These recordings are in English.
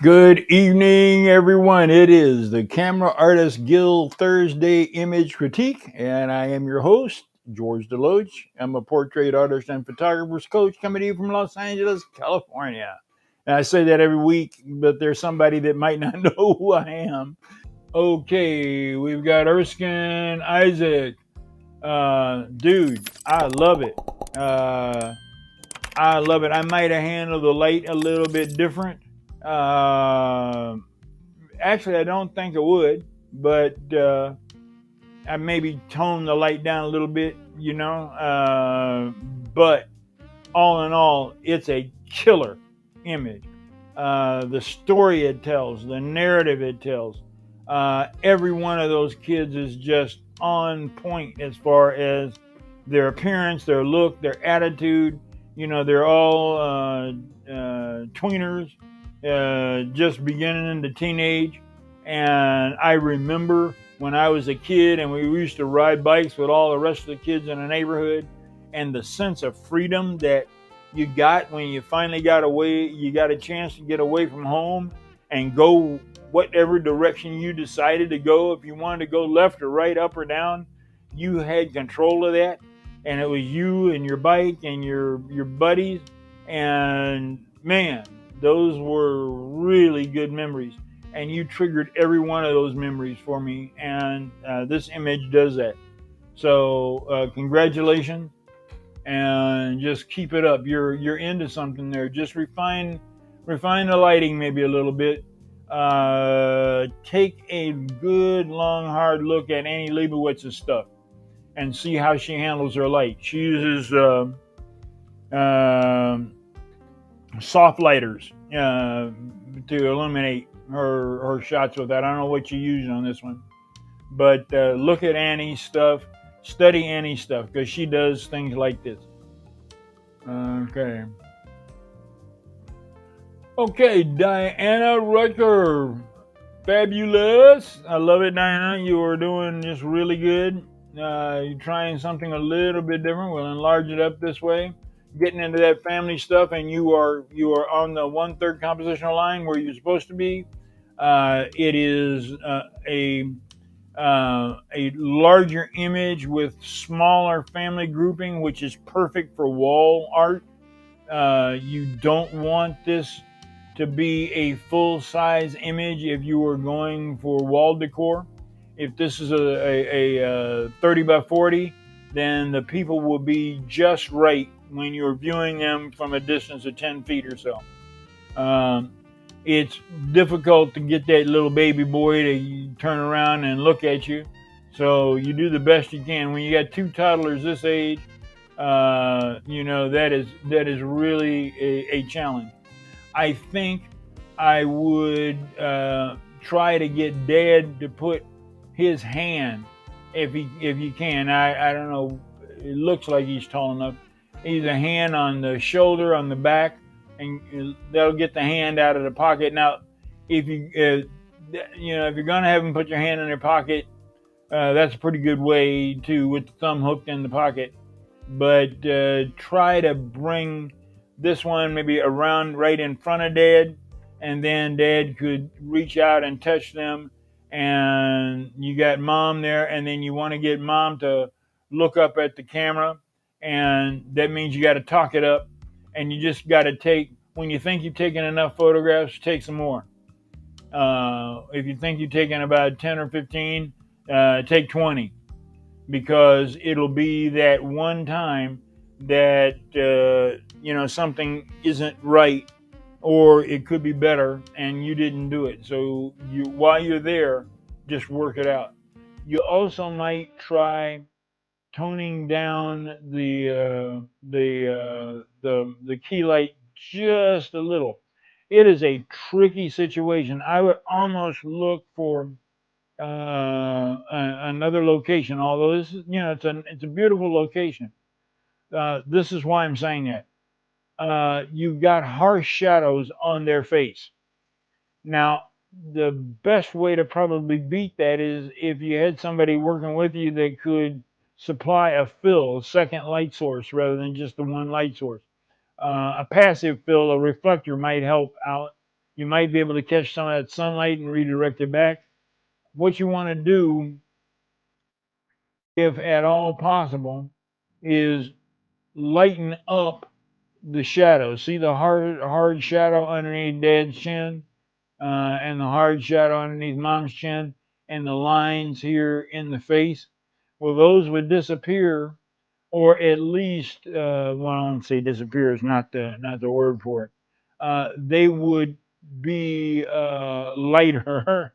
Good evening, everyone. It is the Camera Artist Guild Thursday Image Critique, and I am your host, George DeLoache. I'm a portrait artist and photographer's coach coming to you from Los Angeles, California. And I say that every week, but there's somebody that might not know who I am. Okay, we've got Erskine Isaac. Dude, I love it. I love it. I might have handled the light a little bit different. Uh, Actually, I don't think I would, but I maybe tone the light down a little bit, but all in all, it's a killer image. The story it tells, the narrative it tells, every one of those kids is just on point as far as their appearance, their look, their attitude. They're all tweeners, just beginning into teenage. And I remember when I was a kid and we used to ride bikes with all the rest of the kids in the neighborhood, and the sense of freedom that you got when you finally got away, you got a chance to get away from home and go whatever direction you decided to go. If you wanted to go left or right, up or down, you had control of that. And it was you and your bike and your buddies. And man, those were really good memories. And you triggered every one of those memories for me. And this image does that. So congratulations, and just keep it up. You're into something there. Just refine the lighting maybe a little bit. Take a good long hard look at Annie Leibowitz's stuff and see how she handles her light. She uses soft lighters to illuminate her shots with that. I don't know what you use on this one, but look at Annie's stuff. Study Annie's stuff because she does things like this. Okay, Diana Rucker. Fabulous. I love it, Diana. You are doing just really good. You're trying something a little bit different. We'll enlarge it up this way. Getting into that family stuff, and you are on the 1/3 compositional line where you're supposed to be. It is a larger image with smaller family grouping, which is perfect for wall art. You don't want this to be a full-size image if you are going for wall decor. If this is a 30 by 40, then the people will be just right when you're viewing them from a distance of 10 feet or so. It's difficult to get that little baby boy to turn around and look at you. So you do the best you can. When you got two toddlers this age, that is really a challenge. I think I would try to get Dad to put his hand, if you can. I don't know. It looks like he's tall enough. Either hand on the shoulder, on the back, and that'll get the hand out of the pocket. Now, if you're gonna have him put your hand in their pocket, that's a pretty good way to, with the thumb hooked in the pocket. But try to bring this one maybe around right in front of Dad, and then Dad could reach out and touch them. And you got Mom there, and then you want to get Mom to look up at the camera, and that means you got to talk it up. And you just got to take, when you think you've taken enough photographs, take some more. If you think you've taken about 10 or 15, take 20, because it'll be that one time that something isn't right, or it could be better, and you didn't do it. So while you're there, just work it out. You also might try toning down the key light just a little. It is a tricky situation. I would almost look for another location. Although this is, it's a beautiful location. This is why I'm saying that. You've got harsh shadows on their face. Now, the best way to probably beat that is if you had somebody working with you that could supply a fill, a second light source, rather than just the one light source. A passive fill, a reflector, might help out, You might be able to catch some of that sunlight and redirect it back. What you want to do, if at all possible, is lighten up the shadow. See the hard shadow underneath Dad's chin, and the hard shadow underneath Mom's chin, and the lines here in the face. Well, those would disappear, or at least, well, I don't say disappear is not the word for it. They would be lighter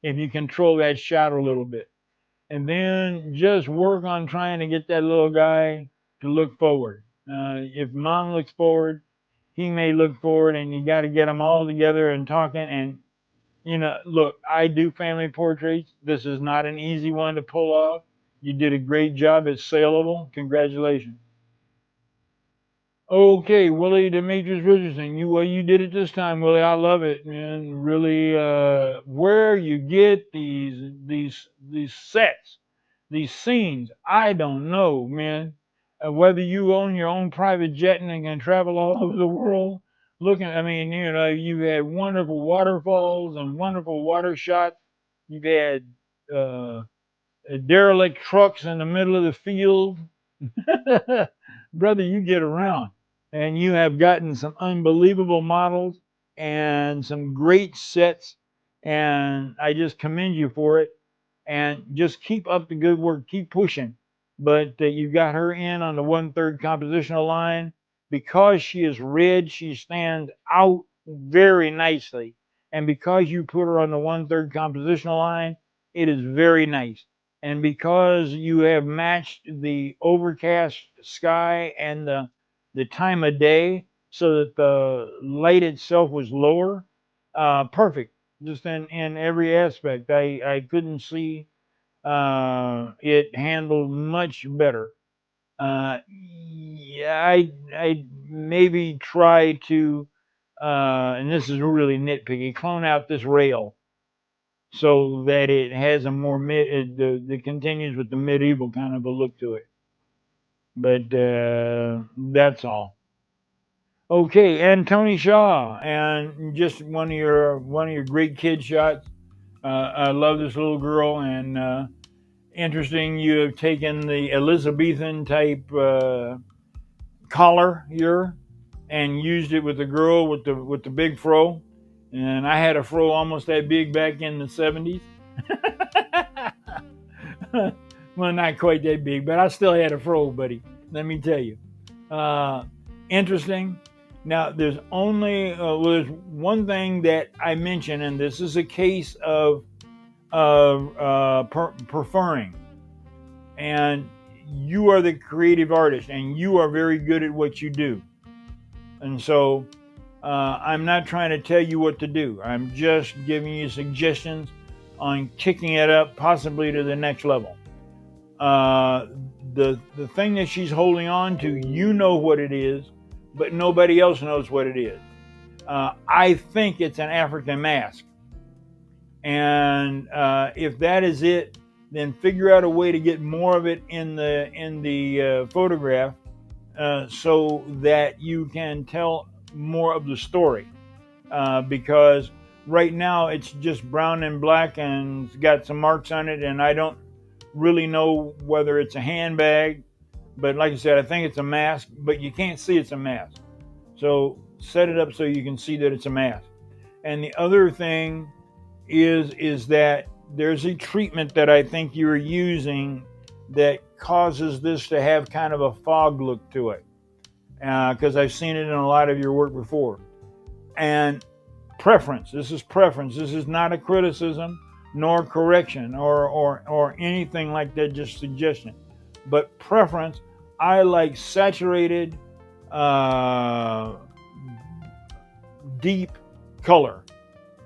if you control that shadow a little bit. And then just work on trying to get that little guy to look forward. If Mom looks forward, he may look forward, and you got to get them all together and talking. And look, I do family portraits. This is not an easy one to pull off. You did a great job. It's saleable. Congratulations. Okay, Willie Demetrius Richardson. You did it this time, Willie. I love it, man. Really, where you get these sets, these scenes, I don't know, man. Whether you own your own private jet and can travel all over the world, looking. I mean, you've had wonderful waterfalls and wonderful water shots. You've had uh, derelict trucks in the middle of the field. Brother, you get around. And you have gotten some unbelievable models and some great sets. And I just commend you for it. And just keep up the good work, keep pushing. But you've got her in on the 1/3 compositional line. Because she is red, she stands out very nicely. And because you put her on the 1/3 compositional line, it is very nice. And because you have matched the overcast sky and the time of day so that the light itself was lower, perfect. Just in every aspect. I couldn't see it handled much better. Yeah, I maybe try to, and this is really nitpicky, clone out this rail so that it has a more that continues with the medieval kind of a look to it. But that's all. Okay, and Tony Shaw, and just one of your great kid shots. I love this little girl, and interesting. You have taken the Elizabethan type collar here and used it with the girl with the big fro. And I had a fro almost that big back in the 70s. Well, not quite that big, but I still had a fro, buddy. Let me tell you. Interesting. Now, there's there's one thing that I mentioned, and this is a case of preferring. And you are the creative artist, and you are very good at what you do. And so I'm not trying to tell you what to do. I'm just giving you suggestions on kicking it up possibly to the next level. The thing that she's holding on to, you know what it is, but nobody else knows what it is. I think it's an African mask. And if that is it, then figure out a way to get more of it in the photograph so that you can tell more of the story. Because right now it's just brown and black and it's got some marks on it, and I don't really know whether it's a handbag, but like I said, I think it's a mask, but you can't see it's a mask. So set it up so you can see that it's a mask. And the other thing is that there's a treatment that I think you're using that causes this to have kind of a fog look to it, because I've seen it in a lot of your work before. And preference. This is preference. This is not a criticism nor correction or anything like that, just suggestion. But preference, I like saturated, deep color.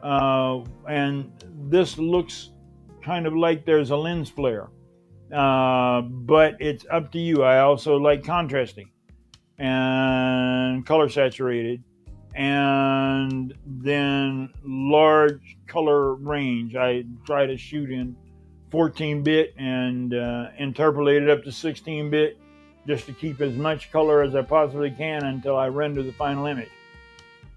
And this looks kind of like there's a lens flare. But it's up to you. I also like contrasting and color saturated, and then large color range. I try to shoot in 14-bit and interpolate it up to 16-bit just to keep as much color as I possibly can until I render the final image.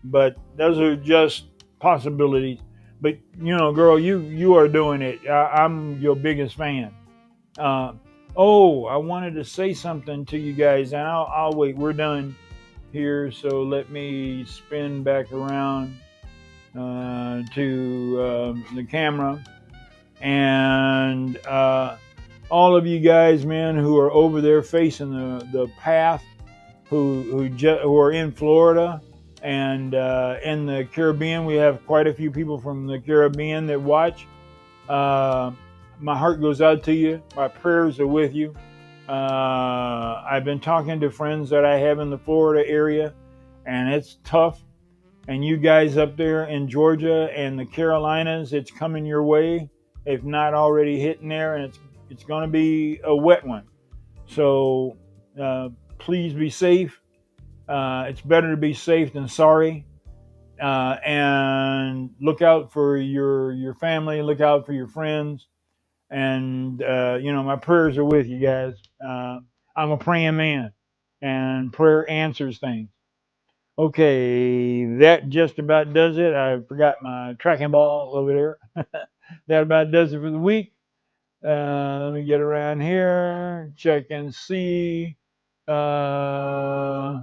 but those are just possibilities. But girl, you are doing it. I'm your biggest fan. Uh, oh, I wanted to say something to you guys, and I'll wait. We're done here, so let me spin back around to the camera, and all of you guys, man, who are over there facing the path, who are in Florida and in the Caribbean. We have quite a few people from the Caribbean that watch. Uh, my heart goes out to you. My prayers are with you. I've been talking to friends that I have in the Florida area, and it's tough. And you guys up there in Georgia and the Carolinas, it's coming your way, if not already hitting there, and it's going to be a wet one. So please be safe. It's better to be safe than sorry. And look out for your family. Look out for your friends. And my prayers are with you guys. I'm a praying man, and prayer answers things. Okay, that just about does it. I forgot my tracking ball over there. That about does it for the week. Let me get around here, check and see. Uh,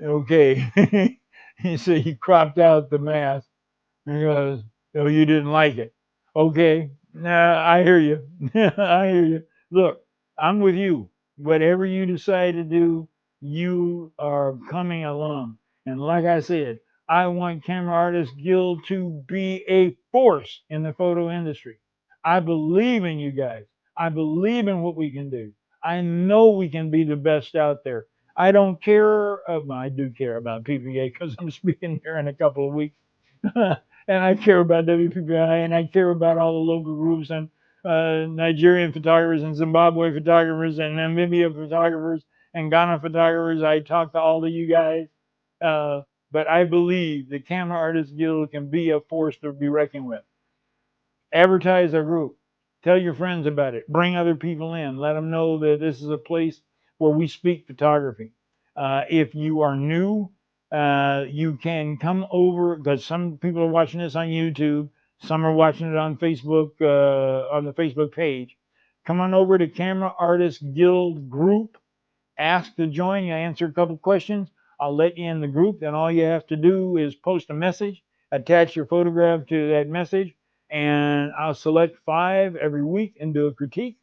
okay. He said he cropped out the mask because oh, you didn't like it. Okay, nah, I hear you. I hear you. Look, I'm with you. Whatever you decide to do, you are coming along. And like I said, I want Camera Artist Guild to be a force in the photo industry. I believe in you guys. I believe in what we can do. I know we can be the best out there. I don't care. Well, I do care about PPA because I'm speaking here in a couple of weeks. And I care about WPPI, and I care about all the local groups and Nigerian photographers and Zimbabwe photographers and Namibia photographers and Ghana photographers. I talk to all of you guys, uh, but I believe the Camera Artists Guild can be a force to be reckoned with. Advertise our group. Tell your friends about it. Bring other people in. Let them know that this is a place where we speak photography. If you are new, you can come over because some people are watching this on YouTube. Some are watching it on Facebook, on the Facebook page. Come on over to Camera Artist Guild group. Ask to join. You answer a couple questions. I'll let you in the group. Then all you have to do is post a message, attach your photograph to that message, and I'll select 5 every week and do a critique.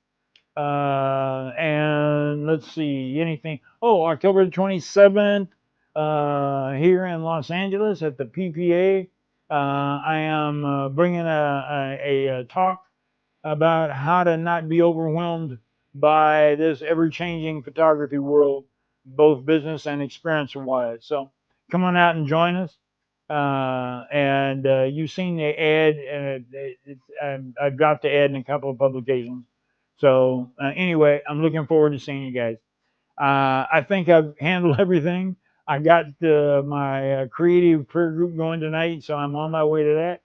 And let's see, anything. Oh, October the 27th, here in Los Angeles at the PPA, I am bringing a talk about how to not be overwhelmed by this ever-changing photography world, both business and experience-wise. So come on out and join us. And you've seen the ad, and I've dropped the ad in a couple of publications. So anyway, I'm looking forward to seeing you guys. I think I've handled everything. I got my creative prayer group going tonight, so I'm on my way to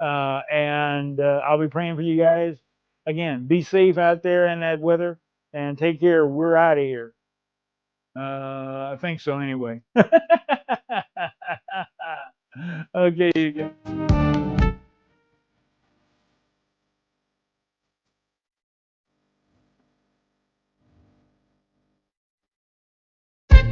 that. And I'll be praying for you guys. Again, be safe out there in that weather and take care. We're out of here. I think so anyway. Okay.